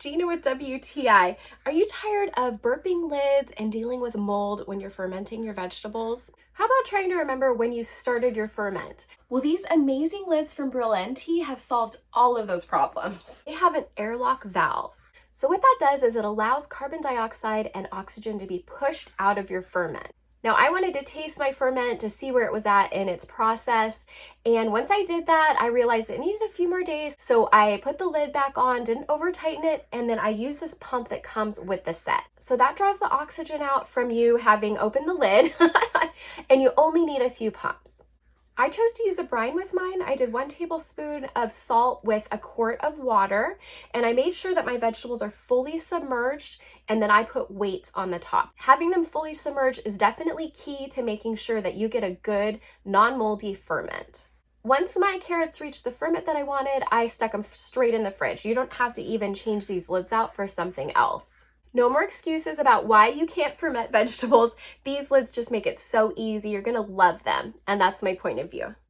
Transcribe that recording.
Gina with WTI. Are you tired of burping lids and dealing with mold when you're fermenting your vegetables? How about trying to remember when you started your ferment? Well, these amazing lids from Brillenti have solved all of those problems. They have an airlock valve. So what that does is it allows carbon dioxide and oxygen to be pushed out of your ferment. Now, I wanted to taste my ferment to see where it was at in its process. And once I did that, I realized it needed a few more days. So I put the lid back on, didn't over tighten it, and then I used this pump that comes with the set. So that draws the oxygen out from you having opened the lid, and you only need a few pumps. I chose to use a brine with mine. I did 1 tablespoon of salt with a quart of water, and I made sure that my vegetables are fully submerged, and then I put weights on the top. Having them fully submerged is definitely key to making sure that you get a good non-moldy ferment. Once my carrots reached the ferment that I wanted, I stuck them straight in the fridge. You don't have to even change these lids out for something else. No more excuses about why you can't ferment vegetables. These lids just make it so easy. You're gonna love them, and that's my point of view.